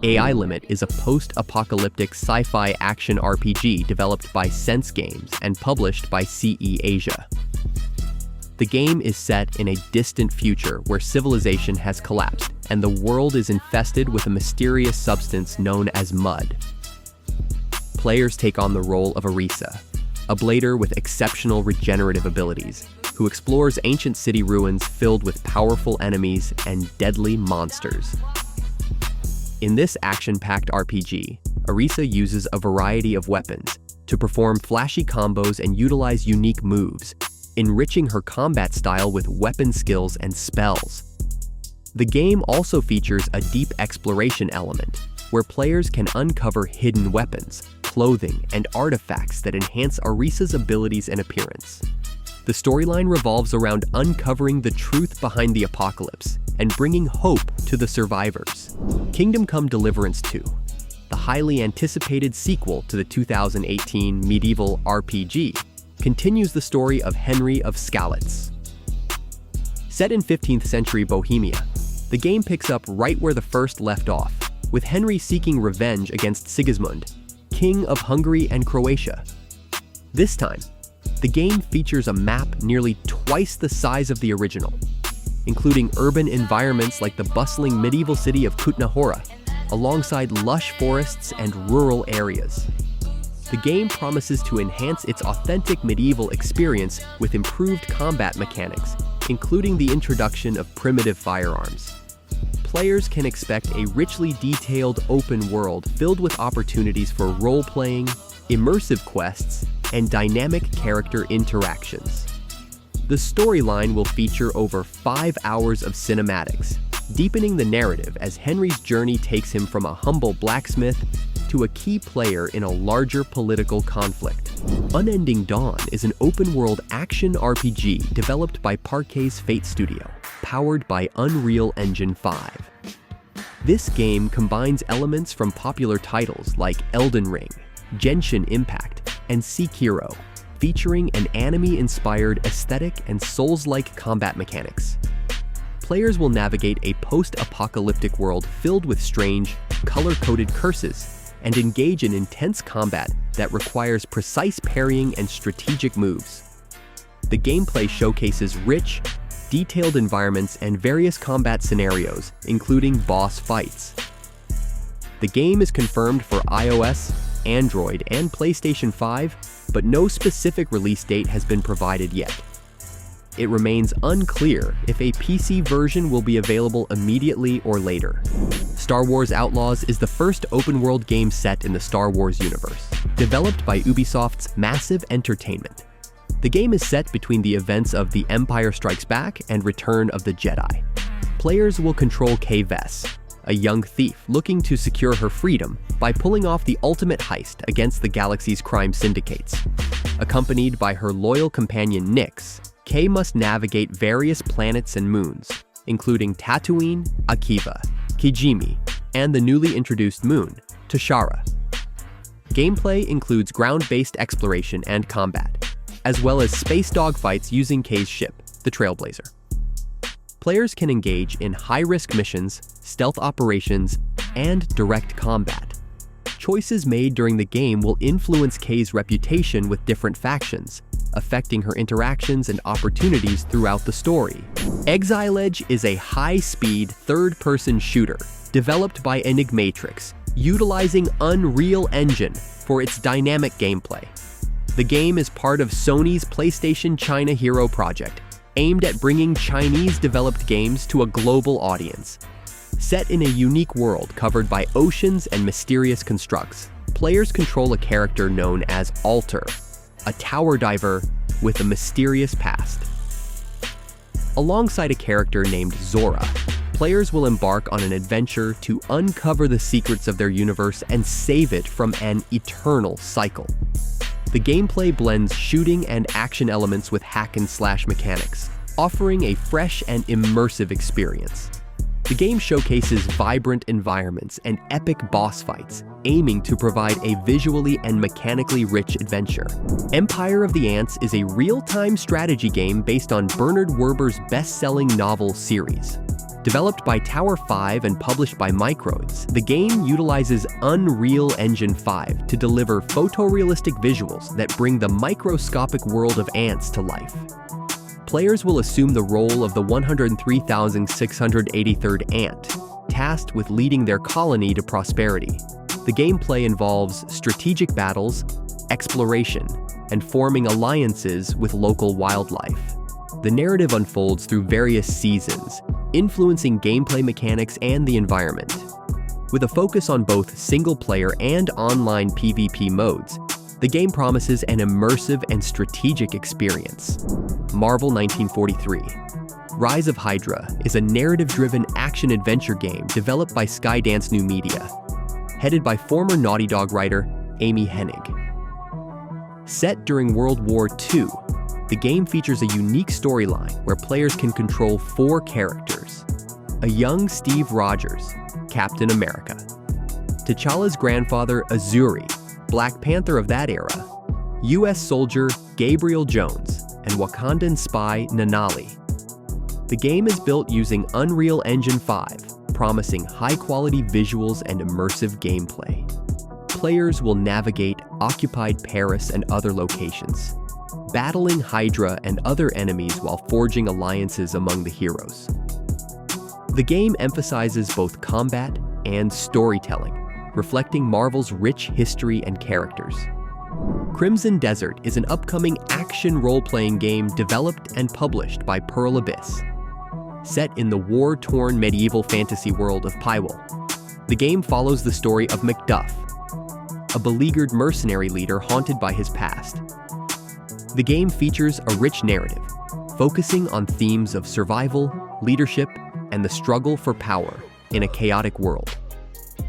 AI Limit is a post-apocalyptic sci-fi action RPG developed by Sense Games and published by CE Asia. The game is set in a distant future where civilization has collapsed and the world is infested with a mysterious substance known as mud. Players take on the role of Arisa, a blader with exceptional regenerative abilities, who explores ancient city ruins filled with powerful enemies and deadly monsters. In this action-packed RPG, Arisa uses a variety of weapons to perform flashy combos and utilize unique moves, enriching her combat style with weapon skills and spells. The game also features a deep exploration element, where players can uncover hidden weapons, clothing, and artifacts that enhance Arisa's abilities and appearance. The storyline revolves around uncovering the truth behind the apocalypse and bringing hope to the survivors. Kingdom Come Deliverance 2, the highly anticipated sequel to the 2018 medieval RPG, continues the story of Henry of Skalitz. Set in 15th century Bohemia, the game picks up right where the first left off, with Henry seeking revenge against Sigismund, King of Hungary and Croatia. This time, the game features a map nearly twice the size of the original, including urban environments like the bustling medieval city of Kutna-Hora, alongside lush forests and rural areas. The game promises to enhance its authentic medieval experience with improved combat mechanics, including the introduction of primitive firearms. Players can expect a richly detailed open world filled with opportunities for role-playing, immersive quests, and dynamic character interactions. The storyline will feature over 5 hours of cinematics, deepening the narrative as Henry's journey takes him from a humble blacksmith to a key player in a larger political conflict. Unending Dawn is an open-world action RPG developed by Parquet's Fate Studio, powered by Unreal Engine 5. This game combines elements from popular titles like Elden Ring, Genshin Impact, and Sekiro, featuring an anime-inspired aesthetic and Souls-like combat mechanics. Players will navigate a post-apocalyptic world filled with strange, color-coded curses and engage in intense combat that requires precise parrying and strategic moves. The gameplay showcases rich, detailed environments and various combat scenarios, including boss fights. The game is confirmed for iOS, Android, and PlayStation 5, but no specific release date has been provided yet. It remains unclear if a PC version will be available immediately or later. Star Wars Outlaws is the first open-world game set in the Star Wars universe, developed by Ubisoft's Massive Entertainment. The game is set between the events of The Empire Strikes Back and Return of the Jedi. Players will control Kay Vess, a young thief looking to secure her freedom by pulling off the ultimate heist against the galaxy's crime syndicates. Accompanied by her loyal companion Nyx, Kay must navigate various planets and moons, including Tatooine, Akiva, Kijimi, and the newly introduced moon, Tashara. Gameplay includes ground-based exploration and combat, as well as space dogfights using Kay's ship, the Trailblazer. Players can engage in high-risk missions, stealth operations, and direct combat. Choices made during the game will influence Kay's reputation with different factions, affecting her interactions and opportunities throughout the story. Exiledge is a high-speed, third-person shooter developed by Enigmatrix, utilizing Unreal Engine for its dynamic gameplay. The game is part of Sony's PlayStation China Hero project, aimed at bringing Chinese-developed games to a global audience. Set in a unique world covered by oceans and mysterious constructs, players control a character known as Alter, a tower diver with a mysterious past. Alongside a character named Zora, players will embark on an adventure to uncover the secrets of their universe and save it from an eternal cycle. The gameplay blends shooting and action elements with hack-and-slash mechanics, offering a fresh and immersive experience. The game showcases vibrant environments and epic boss fights, aiming to provide a visually and mechanically rich adventure. Empire of the Ants is a real-time strategy game based on Bernard Werber's best-selling novel series. Developed by Tower 5 and published by Microids, the game utilizes Unreal Engine 5 to deliver photorealistic visuals that bring the microscopic world of ants to life. Players will assume the role of the 103,683rd ant, tasked with leading their colony to prosperity. The gameplay involves strategic battles, exploration, and forming alliances with local wildlife. The narrative unfolds through various seasons, influencing gameplay mechanics and the environment. With a focus on both single-player and online PvP modes, the game promises an immersive and strategic experience. Marvel 1943. Rise of Hydra is a narrative-driven action-adventure game developed by Skydance New Media, headed by former Naughty Dog writer Amy Hennig. Set during World War II, the game features a unique storyline where players can control 4 characters. A young Steve Rogers, Captain America. T'Challa's grandfather, Azuri, Black Panther of that era. US soldier, Gabriel Jones, and Wakandan spy, Nanali. The game is built using Unreal Engine 5, promising high-quality visuals and immersive gameplay. Players will navigate occupied Paris and other locations, battling Hydra and other enemies while forging alliances among the heroes. The game emphasizes both combat and storytelling, reflecting Marvel's rich history and characters. Crimson Desert is an upcoming action role-playing game developed and published by Pearl Abyss. Set in the war-torn medieval fantasy world of Pywall, the game follows the story of Macduff, a beleaguered mercenary leader haunted by his past. The game features a rich narrative, focusing on themes of survival, leadership, and the struggle for power in a chaotic world.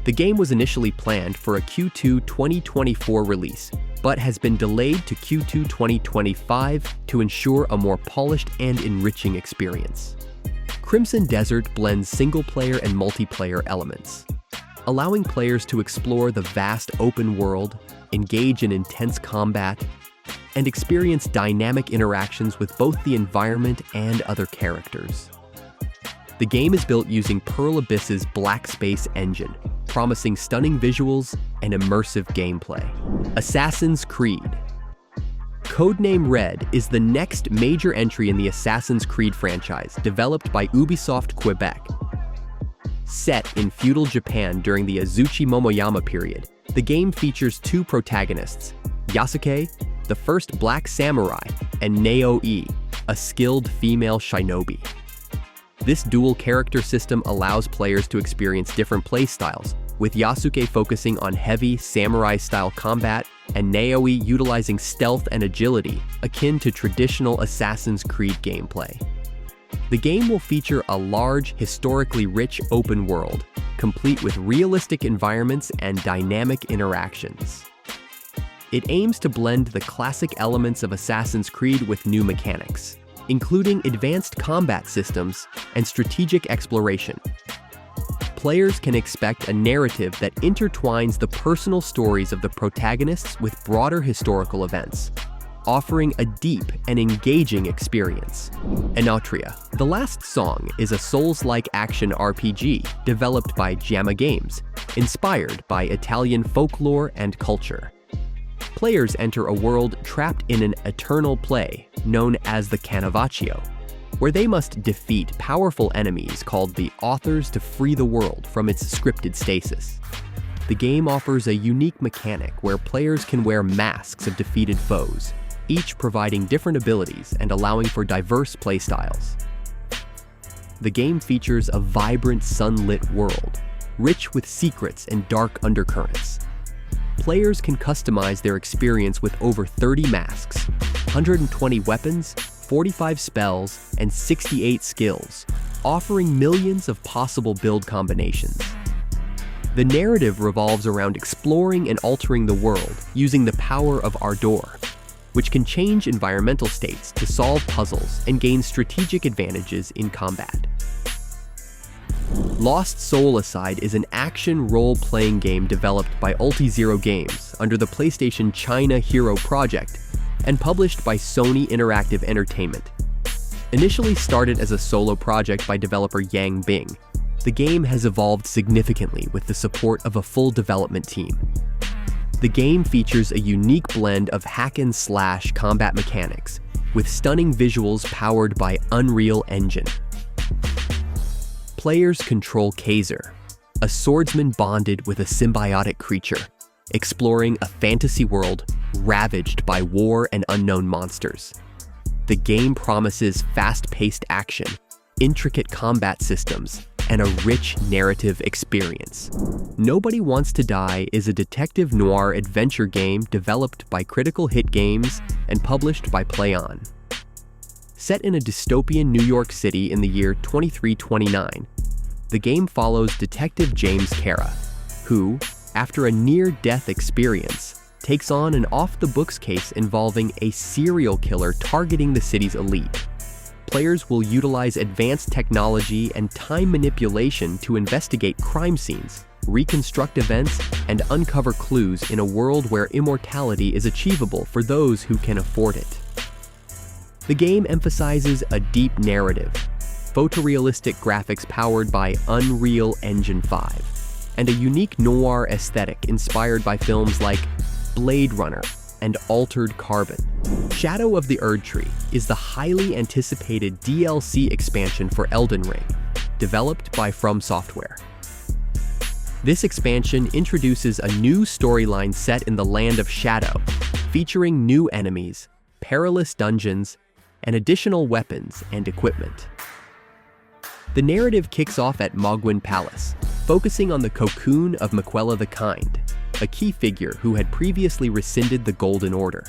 The game was initially planned for a Q2 2024 release, but has been delayed to Q2 2025 to ensure a more polished and enriching experience. Crimson Desert blends single-player and multiplayer elements, allowing players to explore the vast open world, engage in intense combat, and experience dynamic interactions with both the environment and other characters. The game is built using Pearl Abyss's Black Space engine, promising stunning visuals and immersive gameplay. Assassin's Creed. Codename Red is the next major entry in the Assassin's Creed franchise, developed by Ubisoft Quebec. Set in feudal Japan during the Azuchi Momoyama period, the game features 2 protagonists, Yasuke, the first black samurai, and Naoi, a skilled female shinobi. This dual character system allows players to experience different playstyles, with Yasuke focusing on heavy samurai-style combat and Naoi utilizing stealth and agility akin to traditional Assassin's Creed gameplay. The game will feature a large, historically rich open world, complete with realistic environments and dynamic interactions. It aims to blend the classic elements of Assassin's Creed with new mechanics, including advanced combat systems and strategic exploration. Players can expect a narrative that intertwines the personal stories of the protagonists with broader historical events, offering a deep and engaging experience. Enotria. The Last Song is a Souls-like action RPG developed by Jamma Games, inspired by Italian folklore and culture. Players enter a world trapped in an eternal play known as the Canovaccio, where they must defeat powerful enemies called the Authors to free the world from its scripted stasis. The game offers a unique mechanic where players can wear masks of defeated foes, each providing different abilities and allowing for diverse playstyles. The game features a vibrant sunlit world, rich with secrets and dark undercurrents. Players can customize their experience with over 30 masks, 120 weapons, 45 spells, and 68 skills, offering millions of possible build combinations. The narrative revolves around exploring and altering the world using the power of Ardor, which can change environmental states to solve puzzles and gain strategic advantages in combat. Lost Soul Aside is an action role-playing game developed by Ulti-Zero Games under the PlayStation China Hero Project and published by Sony Interactive Entertainment. Initially started as a solo project by developer Yang Bing, the game has evolved significantly with the support of a full development team. The game features a unique blend of hack-and-slash combat mechanics, with stunning visuals powered by Unreal Engine. Players control Kaiser, a swordsman bonded with a symbiotic creature, exploring a fantasy world ravaged by war and unknown monsters. The game promises fast-paced action, intricate combat systems, and a rich narrative experience. Nobody Wants to Die is a detective noir adventure game developed by Critical Hit Games and published by PlayOn. Set in a dystopian New York City in the year 2329, the game follows Detective James Kara, who, after a near-death experience, takes on an off-the-books case involving a serial killer targeting the city's elite. Players will utilize advanced technology and time manipulation to investigate crime scenes, reconstruct events, and uncover clues in a world where immortality is achievable for those who can afford it. The game emphasizes a deep narrative, photorealistic graphics powered by Unreal Engine 5, and a unique noir aesthetic inspired by films like Blade Runner and Altered Carbon. Shadow of the Erdtree is the highly anticipated DLC expansion for Elden Ring, developed by From Software. This expansion introduces a new storyline set in the Land of Shadow, featuring new enemies, perilous dungeons, and additional weapons and equipment. The narrative kicks off at Mogwin Palace, focusing on the cocoon of Miquella the Kind, a key figure who had previously rescinded the Golden Order.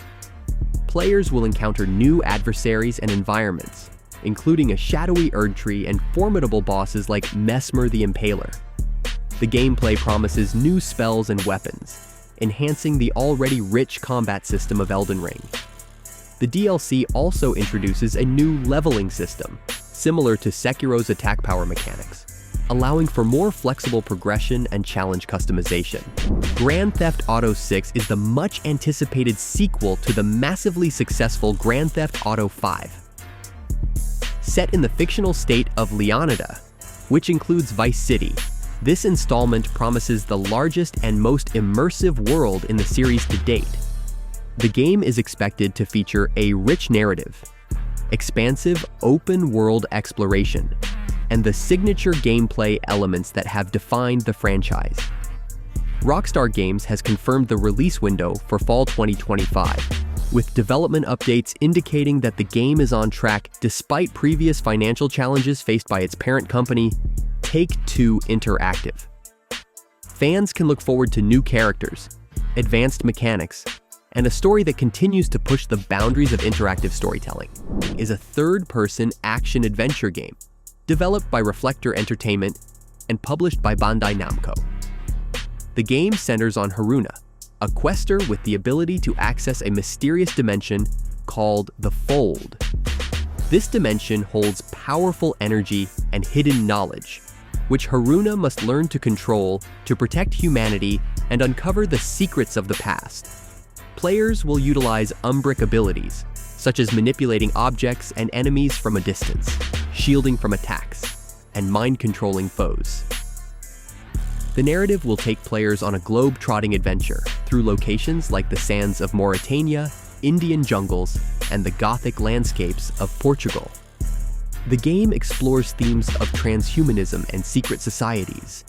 Players will encounter new adversaries and environments, including a shadowy Erdtree and formidable bosses like Mesmer the Impaler. The gameplay promises new spells and weapons, enhancing the already rich combat system of Elden Ring. The DLC also introduces a new leveling system, similar to Sekiro's attack power mechanics, allowing for more flexible progression and challenge customization. Grand Theft Auto 6 is the much-anticipated sequel to the massively successful Grand Theft Auto 5. Set in the fictional state of Leonida, which includes Vice City, this installment promises the largest and most immersive world in the series to date. The game is expected to feature a rich narrative, expansive open-world exploration, and the signature gameplay elements that have defined the franchise. Rockstar Games has confirmed the release window for fall 2025, with development updates indicating that the game is on track despite previous financial challenges faced by its parent company, Take-Two Interactive. Fans can look forward to new characters, advanced mechanics, and a story that continues to push the boundaries of interactive storytelling. Is a third-person action-adventure game developed by Reflector Entertainment and published by Bandai Namco. The game centers on Haruna, a quester with the ability to access a mysterious dimension called the Fold. This dimension holds powerful energy and hidden knowledge, which Haruna must learn to control to protect humanity and uncover the secrets of the past. Players will utilize Umbric abilities, such as manipulating objects and enemies from a distance, shielding from attacks, and mind-controlling foes. The narrative will take players on a globe-trotting adventure through locations like the sands of Mauritania, Indian jungles, and the Gothic landscapes of Portugal. The game explores themes of transhumanism and secret societies,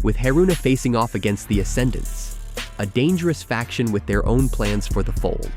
with Haruna facing off against the Ascendants, a dangerous faction with their own plans for the Fold.